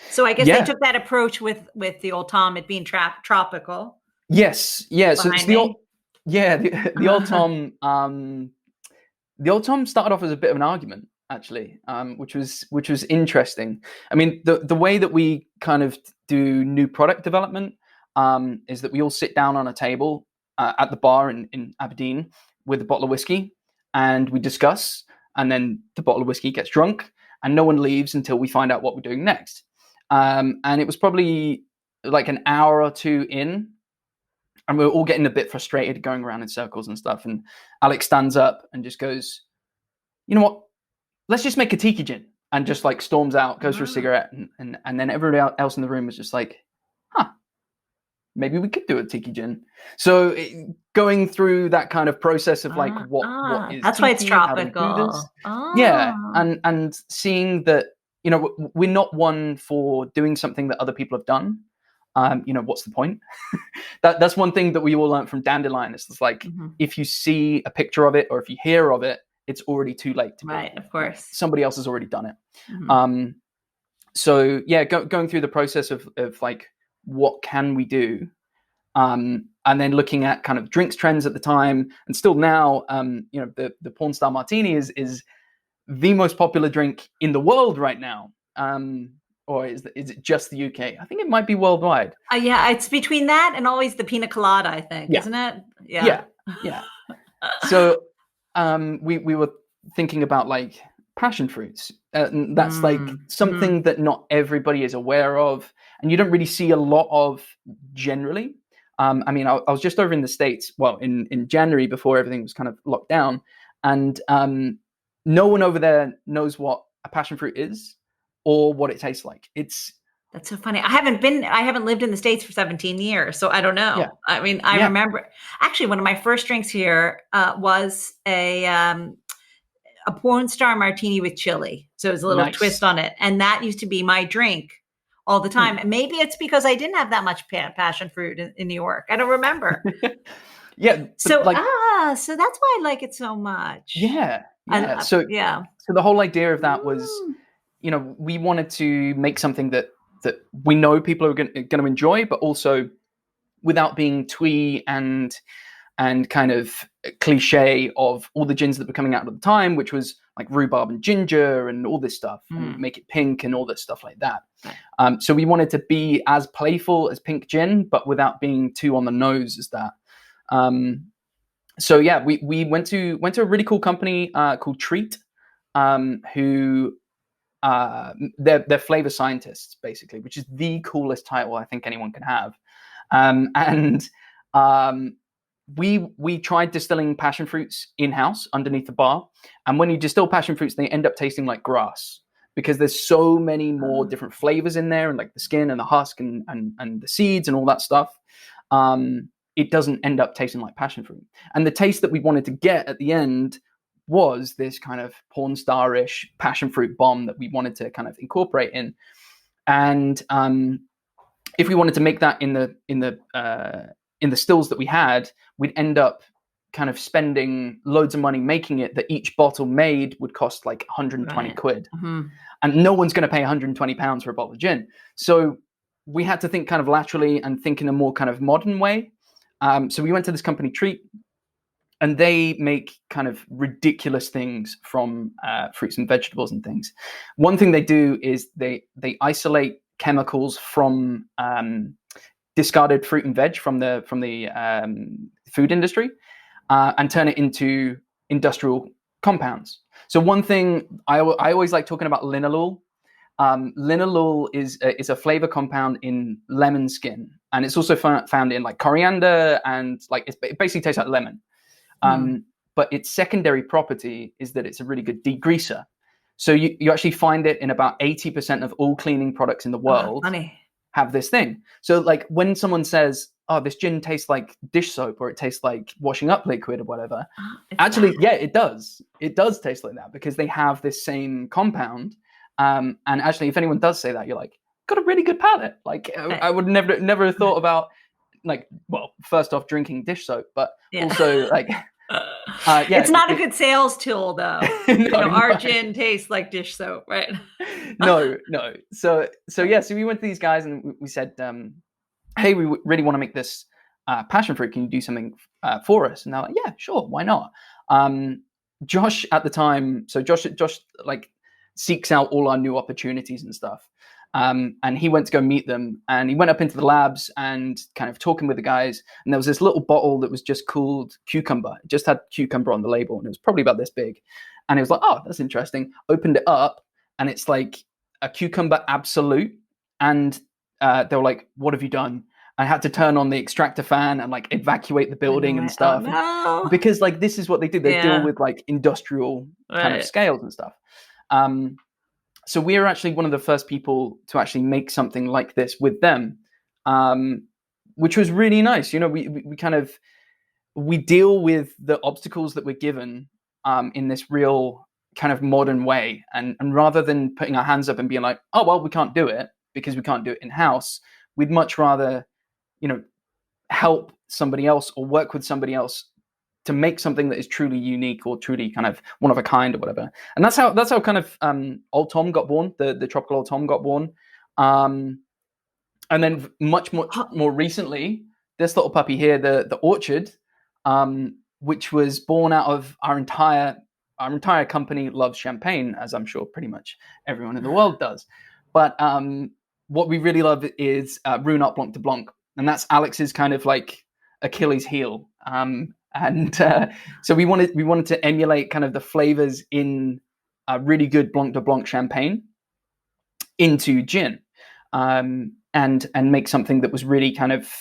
S3: So I guess they took that approach with the Old Tom, it being tropical.
S2: Yes. Yeah. So it's the Old Tom. The Old Tom started off as a bit of an argument, actually, which was interesting. I mean, the way that we kind of do new product development is that we all sit down on a table at the bar in Aberdeen with a bottle of whiskey, and we discuss, and then the bottle of whiskey gets drunk, and no one leaves until we find out what we're doing next. And it was probably like an hour or two in, and we were all getting a bit frustrated, going around in circles and stuff. And Alex stands up and just goes, "You know what? Let's just make a tiki gin," and just like storms out, goes for a cigarette, and then everybody else in the room was just like, "Huh, maybe we could do a tiki gin." So going through that kind of process of like what is
S3: that's
S2: tiki,
S3: why it's tropical.
S2: Yeah, and seeing that we're not one for doing something that other people have done. What's the point? That's one thing that we all learned from Dandelion. It's like if you see a picture of it or if you hear of it, it's already too late to
S3: right. Of course,
S2: somebody else has already done it. So yeah, going through the process of like, what can we do, and then looking at kind of drinks trends at the time, and still now, the porn star martini is the most popular drink in the world right now. Or is it just the UK? I think it might be worldwide.
S3: Yeah, it's between that and always the pina colada, I think, isn't it?
S2: Yeah. So we were thinking about like passion fruits. That's like something that not everybody is aware of, and you don't really see a lot of generally. I mean, I was just over in the States, well, in January before everything was kind of locked down, and no one over there knows what a passion fruit is or what it tastes like.
S3: That's so funny. I haven't lived in the States for 17 years, so I don't know.
S2: Yeah.
S3: I mean, I remember actually one of my first drinks here was a porn star martini with chili. So it was a little twist on it. And that used to be my drink all the time. And maybe it's because I didn't have that much passion fruit in New York. I don't remember.
S2: Yeah.
S3: So, so that's why I like it so much.
S2: Yeah. So the whole idea of that was, we wanted to make something that we know people are going to enjoy, but also without being twee and kind of cliche of all the gins that were coming out at the time, which was like rhubarb and ginger and all this stuff, and make it pink and all this stuff like that. So we wanted to be as playful as pink gin, but without being too on the nose as that. So yeah, we went to a really cool company called Treat, who they're flavor scientists basically, which is the coolest title I think anyone can have. We tried distilling passion fruits in-house underneath the bar, and when you distill passion fruits, they end up tasting like grass because there's so many more different flavors in there, and like the skin and the husk and the seeds and all that stuff. It doesn't end up tasting like passion fruit, and the taste that we wanted to get at the end was this kind of porn star-ish passion fruit bomb that we wanted to kind of incorporate in. And if we wanted to make that in the stills that we had, we'd end up kind of spending loads of money making it, that each bottle made would cost like 120 quid. And no one's going to pay 120 pounds for a bottle of gin. So we had to think kind of laterally and think in a more kind of modern way. So we went to this company, Treat, and they make kind of ridiculous things from fruits and vegetables and things. One thing they do is they isolate chemicals from discarded fruit and veg from the food industry and turn it into industrial compounds. So one thing I always like talking about linalool. Linalool is a flavor compound in lemon skin, and it's also found in like coriander, and like it basically tastes like lemon. But its secondary property is that it's a really good degreaser. So you actually find it in about 80% of all cleaning products in the world have this thing. So like when someone says, oh, this gin tastes like dish soap, or it tastes like washing up liquid or whatever, actually, yeah, it does. It does taste like that because they have this same compound. And actually, if anyone does say that, you're like, got a really good palate. Like I would never have thought about, like, well, first off, drinking dish soap, but also like,
S3: it's not a good sales tool though. Our gin tastes like dish soap, right?
S2: No. So we went to these guys and we said, hey, we really want to make this passion fruit. Can you do something for us? And they're like, yeah, sure, why not? Josh at the time, so Josh like seeks out all our new opportunities and stuff. And he went to go meet them, and he went up into the labs and kind of talking with the guys. And there was this little bottle that was just called cucumber. It just had cucumber on the label, and it was probably about this big. And he was like, oh, that's interesting. Opened it up, and it's like a cucumber absolute. And they were like, what have you done? I had to turn on the extractor fan and like evacuate the building and stuff.
S3: Oh, no.
S2: Because like this is what they do. They deal with like industrial kind of scales and stuff. So we are actually one of the first people to actually make something like this with them, which was really nice. You know, we deal with the obstacles that we're given in this real kind of modern way. And rather than putting our hands up and being like, oh, well, we can't do it because we can't do it in-house, we'd much rather, you know, help somebody else or work with somebody else to make something that is truly unique or truly kind of one of a kind or whatever. And that's how kind of Old Tom got born, the Tropical Old Tom got born. And then much more recently, this little puppy here, the Orchard, which was born out of our entire company loves champagne, as I'm sure pretty much everyone in the world does. But what we really love is Rue Art Blanc de Blanc. And that's Alex's kind of like Achilles heel. And so we wanted to emulate kind of the flavors in a really good Blanc de Blanc champagne into gin, and make something that was really kind of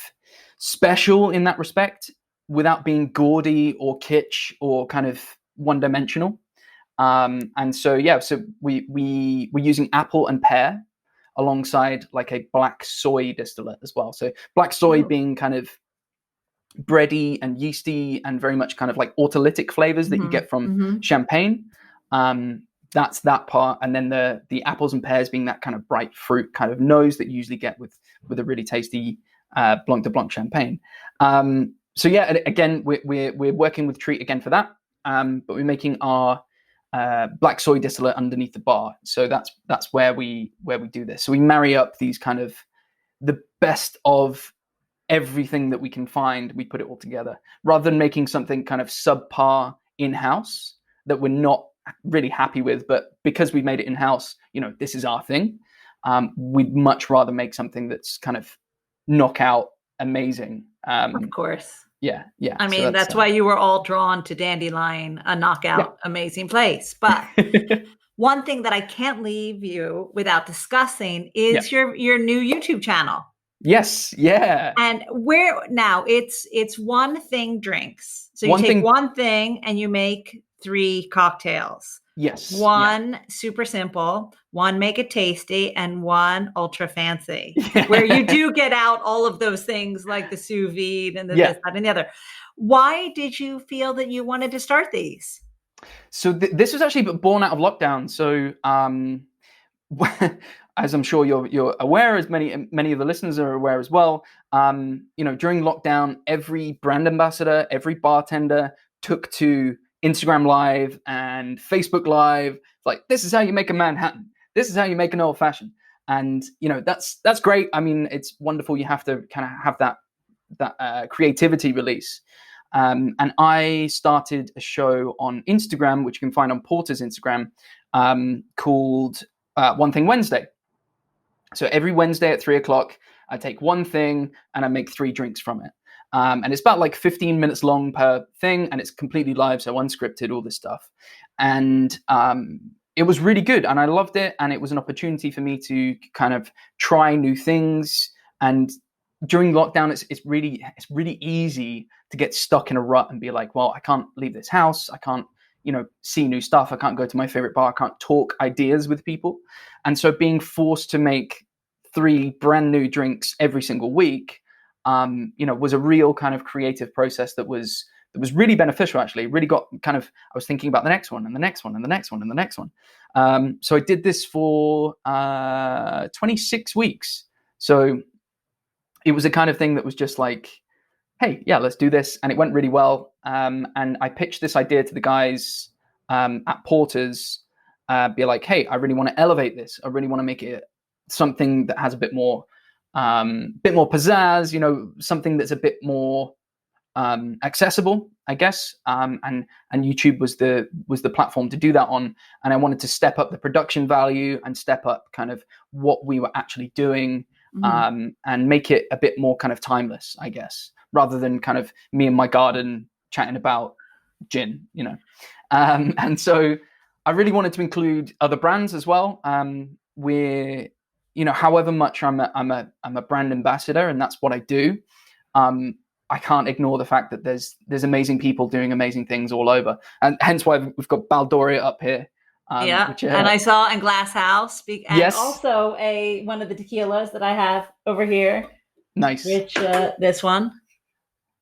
S2: special in that respect without being gaudy or kitsch or kind of one-dimensional. And so we're using apple and pear alongside like a black soy distillate as well. So black soy being kind of bready and yeasty and very much kind of like autolytic flavors that you get from champagne. That's that part. And then the apples and pears being that kind of bright fruit kind of nose that you usually get with a really tasty Blanc de Blanc champagne. So yeah, again, we're working with Treat again for that. But we're making our black soy distillate underneath the bar. So that's where we do this. So we marry up these kind of the best of everything that we can find. We put it all together rather than making something kind of subpar in-house that we're not really happy with. But because we made it in-house, you know, this is our thing. We'd much rather make something that's kind of knockout amazing.
S3: Of course.
S2: Yeah.
S3: I mean, so that's why you were all drawn to Dandelion, a knockout amazing place. But one thing that I can't leave you without discussing is your new YouTube channel.
S2: Yes. Yeah.
S3: And where now it's One Thing Drinks. So you take one thing and you make 3 cocktails.
S2: Yes.
S3: One super simple, one make it tasty, and one ultra fancy. Where you do get out all of those things like the sous vide and this, that, and the other. Why did you feel that you wanted to start these?
S2: So this was actually born out of lockdown. So as I'm sure you're aware, as many of the listeners are aware as well, during lockdown, every brand ambassador, every bartender took to Instagram Live and Facebook Live. Like, this is how you make a Manhattan. This is how you make an old fashioned. And that's great. I mean, it's wonderful. You have to kind of have that creativity release. And I started a show on Instagram, which you can find on Porter's Instagram, called One Thing Wednesday. So every Wednesday at 3:00, I take one thing and I make 3 drinks from it. And it's about like 15 minutes long per thing, and it's completely live, so unscripted, all this stuff. And it was really good, and I loved it. And it was an opportunity for me to kind of try new things. And during lockdown, it's really easy to get stuck in a rut and be like, well, I can't leave this house. I can't, see new stuff. I can't go to my favorite bar. I can't talk ideas with people. And so being forced to make 3 brand new drinks every single week, was a real kind of creative process that was really beneficial. Actually, really got kind of, I was thinking about the next one and the next one and the next one and the next one. So I did this for 26 weeks. So it was a kind of thing that was just like, hey, yeah, let's do this. And it went really well. And I pitched this idea to the guys at Porter's, be like, hey, I really want to elevate this. I really want to make it something that has a bit more pizzazz, something that's a bit more accessible, I guess. And YouTube was the platform to do that on. And I wanted to step up the production value and step up kind of what we were actually doing, and make it a bit more kind of timeless, I guess, rather than kind of me in my garden chatting about gin, And so I really wanted to include other brands as well. We're, however much I'm a brand ambassador, and that's what I do. I can't ignore the fact that there's amazing people doing amazing things all over, and hence why we've got Baldoria up here.
S3: Which, and I saw in Glass House, and
S2: yes,
S3: also one of the tequilas that I have over here.
S2: Nice.
S3: Which this one.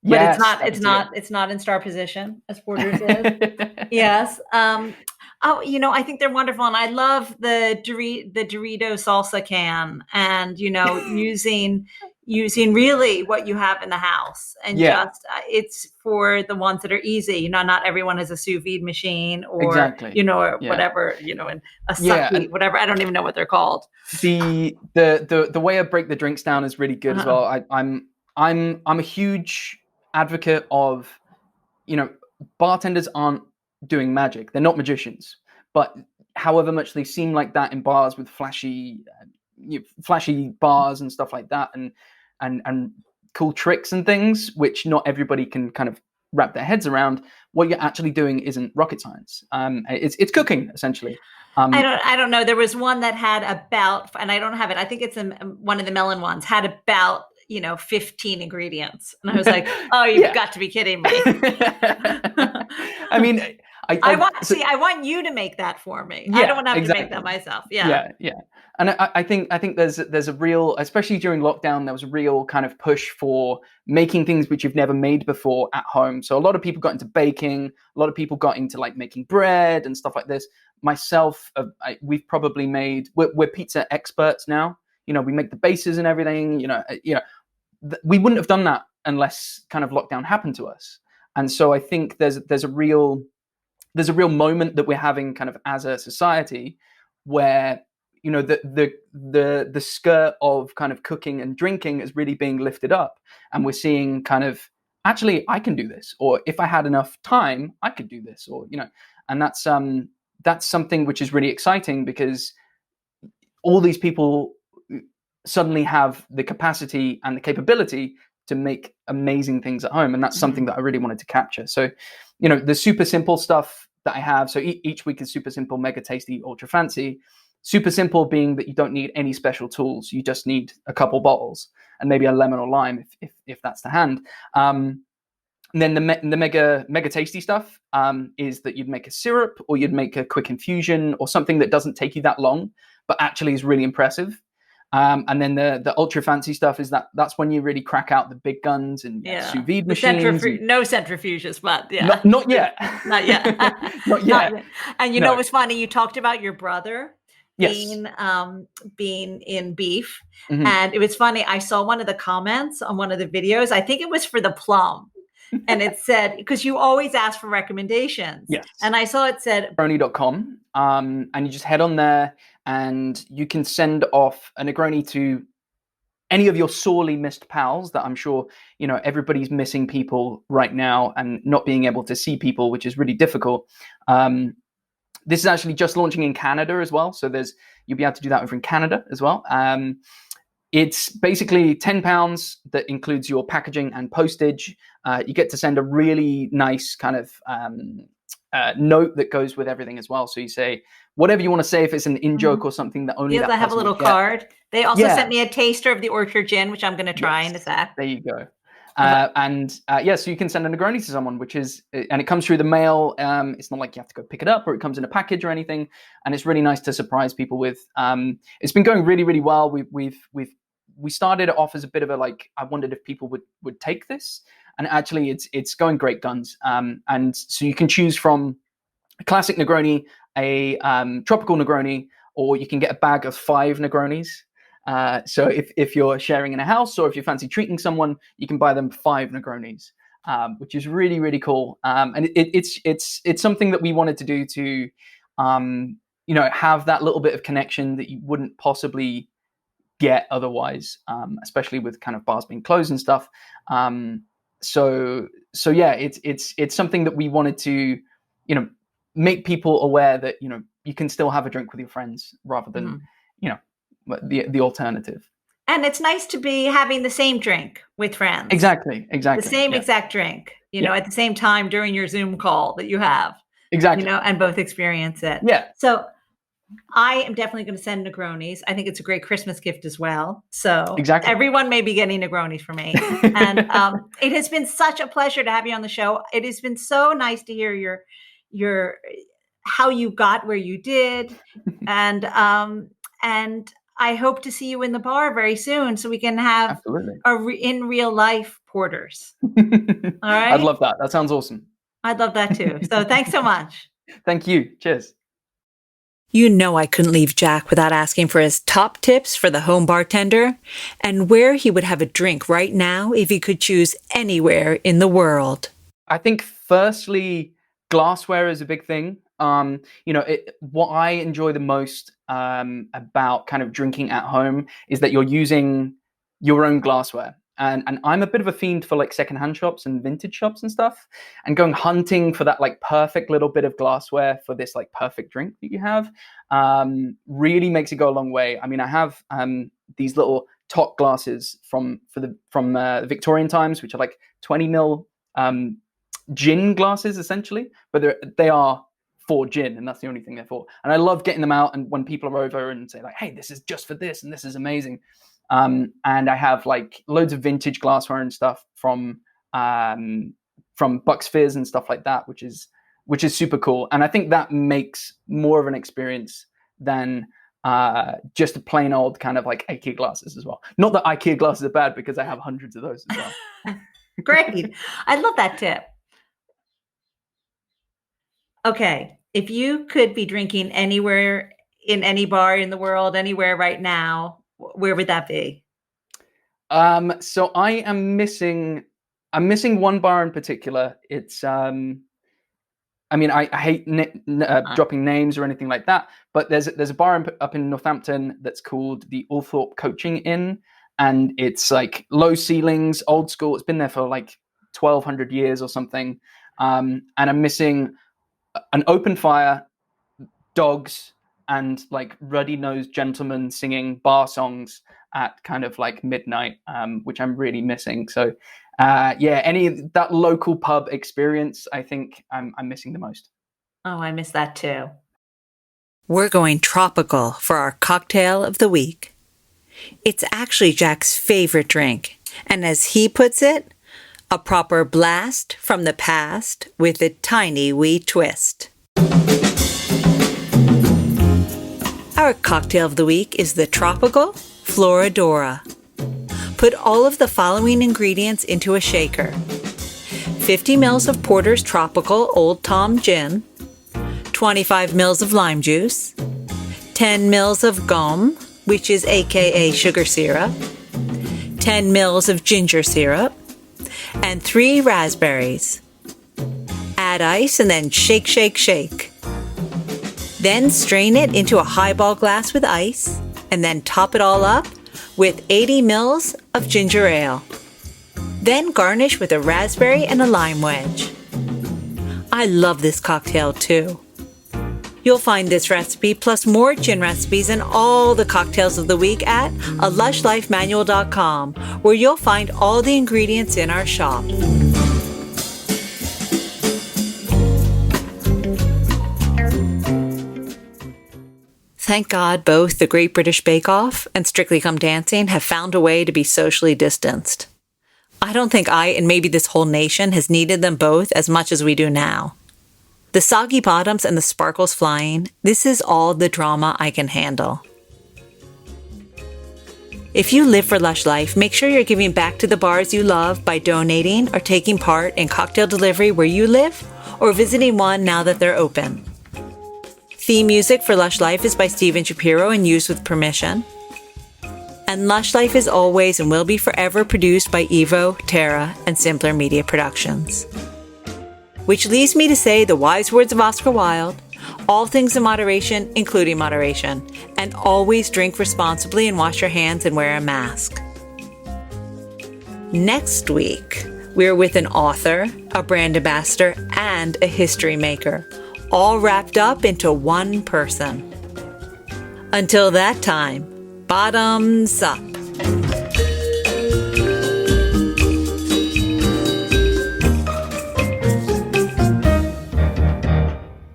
S3: But yes, it's not in star position as Porter's is. Yes. I think they're wonderful, and I love the Dorito salsa can, and using really what you have in the house, and just it's for the ones that are easy. Not everyone has a sous vide machine or or whatever, and a sucky, whatever. I don't even know what they're called.
S2: The way I break the drinks down is really good as well. I'm a huge advocate of, bartenders aren't doing magic. They're not magicians, but however much they seem like that in bars with flashy bars and stuff like that, and cool tricks and things, which not everybody can kind of wrap their heads around. What you're actually doing isn't rocket science. It's cooking essentially.
S3: I don't know. There was one that had about, and I don't have it. I think it's one of the melon ones, had about 15 ingredients. And I was like, oh, you've got to be kidding me.
S2: I mean,
S3: I want you to make that for me. I don't want to have to make that myself. Yeah.
S2: And I think there's a real, especially during lockdown, there was a real kind of push for making things which you've never made before at home. So a lot of people got into baking. A lot of people got into like making bread and stuff like this. Myself, we've probably made, we're pizza experts now. We make the bases and everything, we wouldn't have done that unless kind of lockdown happened to us. And so I think there's a real moment that we're having kind of as a society where, the skirt of kind of cooking and drinking is really being lifted up. And we're seeing kind of, actually, I can do this, or if I had enough time, I could do this, or, and that's something which is really exciting, because all these people suddenly have the capacity and the capability to make amazing things at home. And that's something that I really wanted to capture. So, the super simple stuff that I have. So each week is super simple, mega tasty, ultra fancy. Super simple being that you don't need any special tools. You just need a couple bottles and maybe a lemon or lime if that's the hand. And then the mega tasty stuff is that you'd make a syrup, or you'd make a quick infusion, or something that doesn't take you that long, but actually is really impressive. And then the ultra fancy stuff is that's when you really crack out the big guns and sous vide machines.
S3: No centrifuges, but
S2: not yet.
S3: Not yet.
S2: Not yet.
S3: And it was funny. You talked about your brother,
S2: Yes.
S3: being in beef.
S2: Mhm.
S3: And it was funny. I saw one of the comments on one of the videos. I think it was for the plum. And it said, because you always ask for recommendations.
S2: Yes.
S3: And I saw it said
S2: Negroni.com. And you just head on there and you can send off a Negroni to any of your sorely missed pals that I'm sure, everybody's missing people right now and not being able to see people, which is really difficult. This is actually just launching in Canada as well. So you'll be able to do that over in Canada as well. It's basically £10 that includes your packaging and postage. You get to send a really nice kind of note that goes with everything as well. So you say whatever you want to say, if it's an in-joke or something that only that
S3: I have a little card. They also sent me a taster of the Orchard Gin, which I'm going to try in a sec.
S2: There you go. So you can send a Negroni to someone, and it comes through the mail. It's not like you have to go pick it up, or it comes in a package or anything. And it's really nice to surprise people with. It's been going really, really well. We started it off as a bit of a I wondered if people would take this, and actually it's going great guns. And so you can choose from a classic Negroni, a tropical Negroni, or you can get a bag of 5 Negronis. So if you're sharing in a house, or if you fancy treating someone, you can buy them 5 Negronis, which is really, really cool. And it's something that we wanted to do to, have that little bit of connection that you wouldn't possibly get otherwise, especially with kind of bars being closed and stuff. So yeah, it's something that we wanted to, make people aware that, you can still have a drink with your friends rather than, the alternative.
S3: And it's nice to be having the same drink with friends.
S2: Exactly.
S3: The same exact drink, at the same time during your Zoom call that you have.
S2: Exactly.
S3: And both experience it.
S2: Yeah.
S3: So I am definitely going to send Negronis. I think it's a great Christmas gift as well. So everyone may be getting Negronis from me. And it has been such a pleasure to have you on the show. It has been so nice to hear your how you got where you did. And I hope to see you in the bar very soon so we can have in real life porters. All right.
S2: I'd love that. That sounds awesome.
S3: I'd love that too. So thanks so much.
S2: Thank you. Cheers.
S1: I couldn't leave Jack without asking for his top tips for the home bartender and where he would have a drink right now if he could choose anywhere in the world.
S2: I think firstly, glassware is a big thing. What I enjoy the most about kind of drinking at home is that you're using your own glassware. And I'm a bit of a fiend for secondhand shops and vintage shops and stuff, and going hunting for that perfect little bit of glassware for this perfect drink that you have really makes it go a long way. I mean, I have these little top glasses from the Victorian times, which are 20 ml gin glasses essentially, but they are for gin, and that's the only thing they're for. And I love getting them out, and when people are over and say hey, this is just for this, and this is amazing. And I have loads of vintage glassware and stuff from Bucks Fizz and stuff like that, which is super cool. And I think that makes more of an experience than just a plain old kind of IKEA glasses as well. Not that IKEA glasses are bad, because I have hundreds of those as well.
S3: Great. I love that tip. Okay. If you could be drinking anywhere in any bar in the world, anywhere right now, where would that be?
S2: So I'm missing one bar in particular. It's I hate dropping names or anything like that, but there's a bar up in Northampton that's called the Althorpe Coaching Inn, and it's low ceilings, old school. It's been there for 1,200 years or something. And I'm missing an open fire, dogs, and ruddy-nosed gentlemen singing bar songs at kind of midnight, which I'm really missing. So that local pub experience, I think I'm missing the most.
S3: Oh, I miss that too.
S1: We're going tropical for our cocktail of the week. It's actually Jack's favorite drink, and as he puts it, a proper blast from the past with a tiny wee twist. Our cocktail of the week is the tropical Floridora. Put all of the following ingredients into a shaker. 50 ml of Porter's Tropical Old Tom Gin, 25 ml of lime juice, 10 mils of gum, which is aka sugar syrup, 10 mils of ginger syrup, and 3 raspberries. Add ice and then shake, shake, shake. Then strain it into a highball glass with ice, and then top it all up with 80 mils of ginger ale. Then garnish with a raspberry and a lime wedge. I love this cocktail too. You'll find this recipe plus more gin recipes and all the cocktails of the week at alushlifemanual.com, where you'll find all the ingredients in our shop. Thank God both the Great British Bake Off and Strictly Come Dancing have found a way to be socially distanced. I don't think I and maybe this whole nation has needed them both as much as we do now. The soggy bottoms and the sparkles flying, this is all the drama I can handle. If you live for Lush Life, make sure you're giving back to the bars you love by donating or taking part in cocktail delivery where you live or visiting one now that they're open. Theme music for Lush Life is by Steven Shapiro and used with permission. And Lush Life is always and will be forever produced by Evo, Terra, and Simpler Media Productions. Which leaves me to say the wise words of Oscar Wilde, all things in moderation, including moderation, and always drink responsibly and wash your hands and wear a mask. Next week, we're with an author, a brand ambassador, and a history maker, all wrapped up into one person. Until that time, bottoms up.